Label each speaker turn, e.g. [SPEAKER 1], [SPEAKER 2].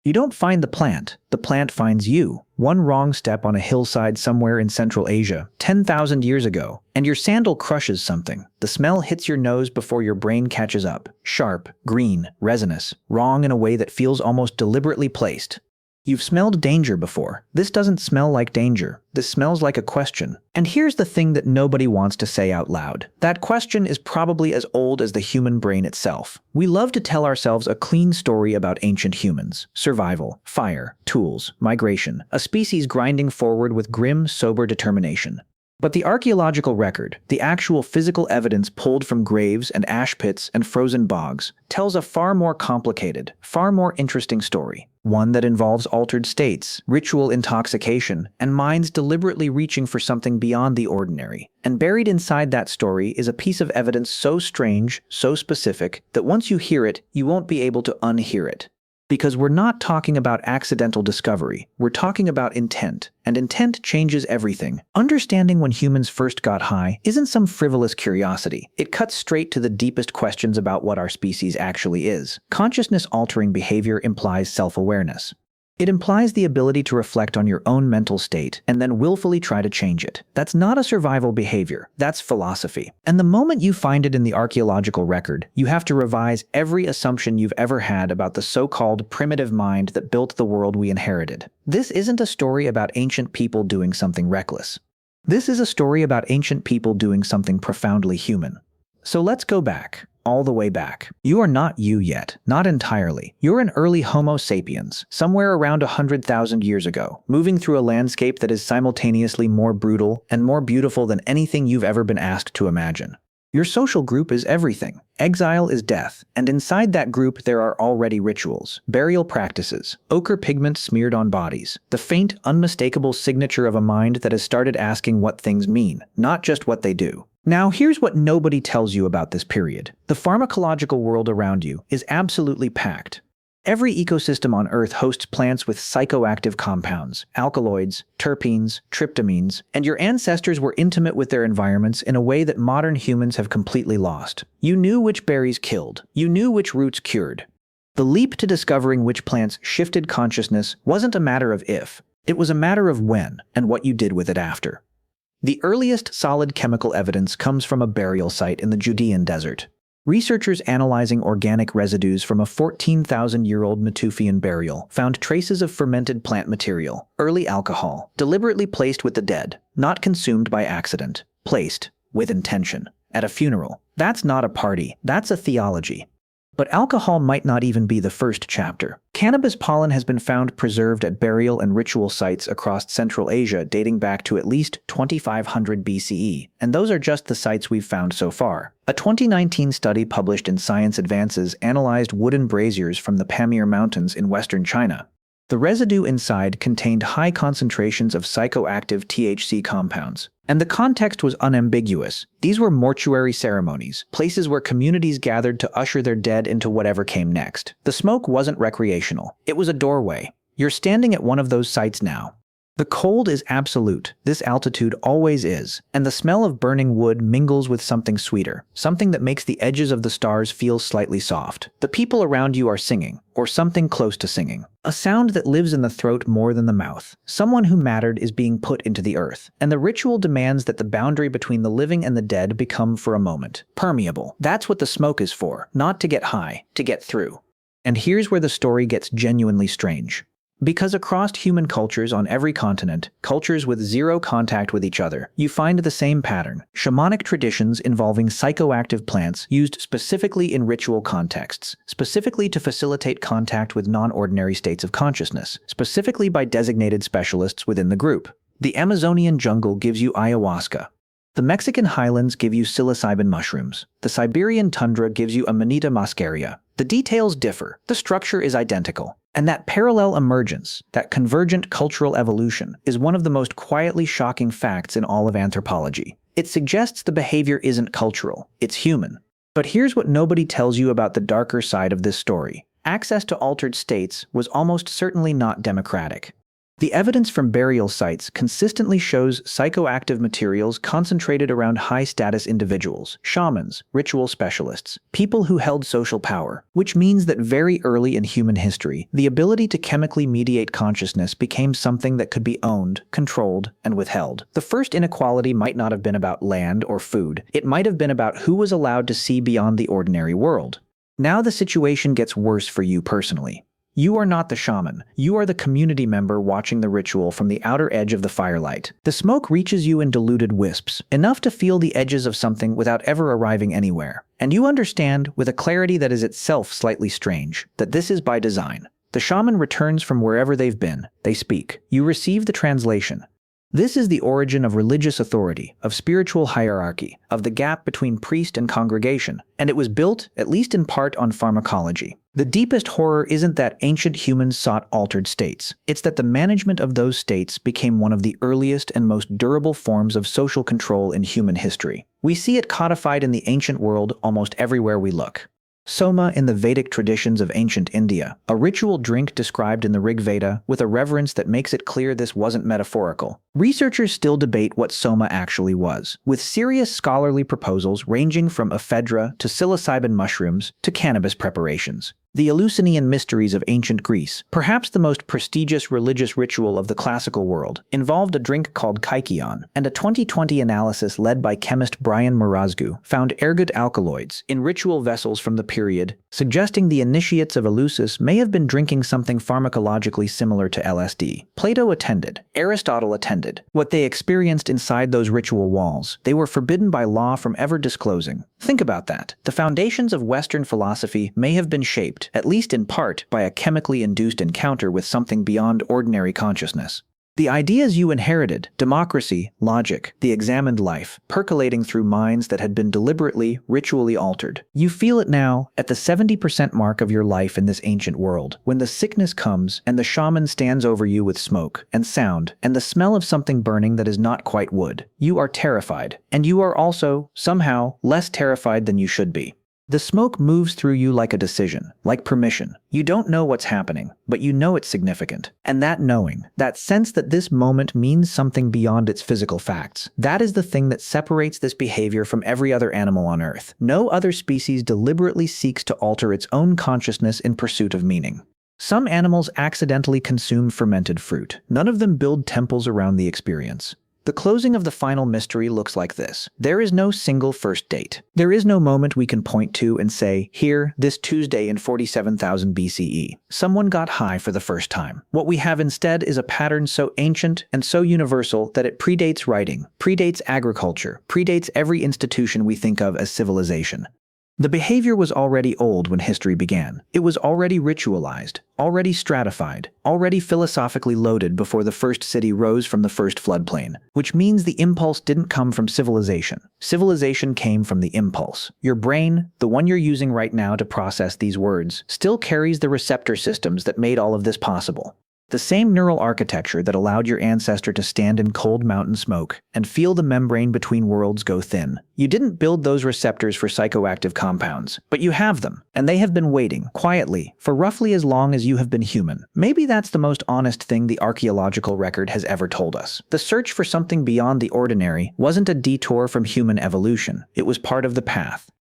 [SPEAKER 1] You don't find the plant finds you. One wrong step on a hillside somewhere in Central Asia, 10,000 years ago, and your sandal crushes something. The smell hits your nose before your brain catches up. Sharp, green, resinous, wrong in a way that feels almost deliberately placed. You've smelled danger before. This doesn't smell like danger. This smells like a question. And here's the thing that nobody wants to say out loud. That question is probably as old as the human brain itself. We love to tell ourselves a clean story about ancient humans. Survival, fire, tools, migration, a species grinding forward with grim, sober determination. But the archaeological record, the actual physical evidence pulled from graves and ash pits and frozen bogs, tells a far more complicated, far more interesting story. One that involves altered states, ritual intoxication, and minds deliberately reaching for something beyond the ordinary. And buried inside that story is a piece of evidence so strange, so specific, that once you hear it, you won't be able to unhear it. Because we're not talking about accidental discovery, we're talking about intent, and intent changes everything. Understanding when humans first got high isn't some frivolous curiosity. It cuts straight to the deepest questions about what our species actually is. Consciousness-altering behavior implies self-awareness. It implies the ability to reflect on your own mental state and then willfully try to change it. That's not a survival behavior, that's philosophy. And the moment you find it in the archaeological record, you have to revise every assumption you've ever had about the so-called primitive mind that built the world we inherited. This isn't a story about ancient people doing something reckless. This is a story about ancient people doing something profoundly human. So let's go back. All the way back. You are not you yet, not entirely. You're an early Homo sapiens, somewhere around 100,000 years ago, moving through a landscape that is simultaneously more brutal and more beautiful than anything you've ever been asked to imagine. Your social group is everything. Exile is death, and inside that group there are already rituals, burial practices, ochre pigment smeared on bodies, the faint, unmistakable signature of a mind that has started asking what things mean, not just what they do. Now, here's what nobody tells you about this period. The pharmacological world around you is absolutely packed. Every ecosystem on Earth hosts plants with psychoactive compounds, alkaloids, terpenes, tryptamines, and your ancestors were intimate with their environments in a way that modern humans have completely lost. You knew which berries killed. You knew which roots cured. The leap to discovering which plants shifted consciousness wasn't a matter of if, it was a matter of when and what you did with it after. The earliest solid chemical evidence comes from a burial site in the Judean desert. Researchers analyzing organic residues from a 14,000-year-old Natufian burial found traces of fermented plant material, early alcohol, deliberately placed with the dead, not consumed by accident, placed, with intention, at a funeral. That's not a party, that's a theology. But alcohol might not even be the first chapter. Cannabis pollen has been found preserved at burial and ritual sites across Central Asia dating back to at least 2500 BCE, and those are just the sites we've found so far. A 2019 study published in Science Advances analyzed wooden braziers from the Pamir Mountains in western China. The residue inside contained high concentrations of psychoactive THC compounds. And the context was unambiguous. These were mortuary ceremonies, places where communities gathered to usher their dead into whatever came next. The smoke wasn't recreational. It was a doorway. You're standing at one of those sites now. The cold is absolute. This altitude always is. And the smell of burning wood mingles with something sweeter, something that makes the edges of the stars feel slightly soft. The people around you are singing, or something close to singing. A sound that lives in the throat more than the mouth. Someone who mattered is being put into the earth. And the ritual demands that the boundary between the living and the dead become for a moment permeable. That's what the smoke is for. Not to get high, to get through. And here's where the story gets genuinely strange. Because across human cultures on every continent, cultures with zero contact with each other, you find the same pattern. Shamanic traditions involving psychoactive plants used specifically in ritual contexts, specifically to facilitate contact with non-ordinary states of consciousness, specifically by designated specialists within the group. The Amazonian jungle gives you ayahuasca. The Mexican highlands give you psilocybin mushrooms. The Siberian tundra gives you Amanita muscaria. The details differ. The structure is identical. And that parallel emergence, that convergent cultural evolution, is one of the most quietly shocking facts in all of anthropology. It suggests the behavior isn't cultural, it's human. But here's what nobody tells you about the darker side of this story. Access to altered states was almost certainly not democratic. The evidence from burial sites consistently shows psychoactive materials concentrated around high-status individuals, shamans, ritual specialists, people who held social power, which means that very early in human history, the ability to chemically mediate consciousness became something that could be owned, controlled, and withheld. The first inequality might not have been about land or food. It might have been about who was allowed to see beyond the ordinary world. Now the situation gets worse for you personally. You are not the shaman. You are the community member watching the ritual from the outer edge of the firelight. The smoke reaches you in diluted wisps, enough to feel the edges of something without ever arriving anywhere. And you understand, with a clarity that is itself slightly strange, that this is by design. The shaman returns from wherever they've been. They speak. You receive the translation. This is the origin of religious authority, of spiritual hierarchy, of the gap between priest and congregation, and it was built, at least in part, on pharmacology. The deepest horror isn't that ancient humans sought altered states. It's that the management of those states became one of the earliest and most durable forms of social control in human history. We see it codified in the ancient world almost everywhere we look. Soma in the Vedic traditions of ancient India, a ritual drink described in the Rig Veda with a reverence that makes it clear this wasn't metaphorical. Researchers still debate what Soma actually was, with serious scholarly proposals ranging from ephedra to psilocybin mushrooms to cannabis preparations. The Eleusinian mysteries of ancient Greece, perhaps the most prestigious religious ritual of the classical world, involved a drink called kykeon, and a 2020 analysis led by chemist Brian Morozgu found ergot alkaloids in ritual vessels from the period, suggesting the initiates of Eleusis may have been drinking something pharmacologically similar to LSD. Plato attended. Aristotle attended. What they experienced inside those ritual walls, they were forbidden by law from ever disclosing. Think about that. The foundations of Western philosophy may have been shaped, at least in part, by a chemically induced encounter with something beyond ordinary consciousness. The ideas you inherited, democracy, logic, the examined life, percolating through minds that had been deliberately, ritually altered. You feel it now, at the 70% mark of your life in this ancient world, when the sickness comes and the shaman stands over you with smoke and sound and the smell of something burning that is not quite wood. You are terrified, and you are also, somehow, less terrified than you should be. The smoke moves through you like a decision, like permission. You don't know what's happening, but you know it's significant. And that knowing, that sense that this moment means something beyond its physical facts, that is the thing that separates this behavior from every other animal on Earth. No other species deliberately seeks to alter its own consciousness in pursuit of meaning. Some animals accidentally consume fermented fruit. None of them build temples around the experience. The closing of the final mystery looks like this. There is no single first date. There is no moment we can point to and say, here, this Tuesday in 47,000 BCE, someone got high for the first time. What we have instead is a pattern so ancient and so universal that it predates writing, predates agriculture, predates every institution we think of as civilization. The behavior was already old when history began. It was already ritualized, already stratified, already philosophically loaded before the first city rose from the first floodplain, which means the impulse didn't come from civilization. Civilization came from the impulse. Your brain, the one you're using right now to process these words, still carries the receptor systems that made all of this possible. The same neural architecture that allowed your ancestor to stand in cold mountain smoke and feel the membrane between worlds go thin. You didn't build those receptors for psychoactive compounds, but you have them, and they have been waiting, quietly, for roughly as long as you have been human. Maybe that's the most honest thing the archaeological record has ever told us. The search for something beyond the ordinary wasn't a detour from human evolution. It was part of the path.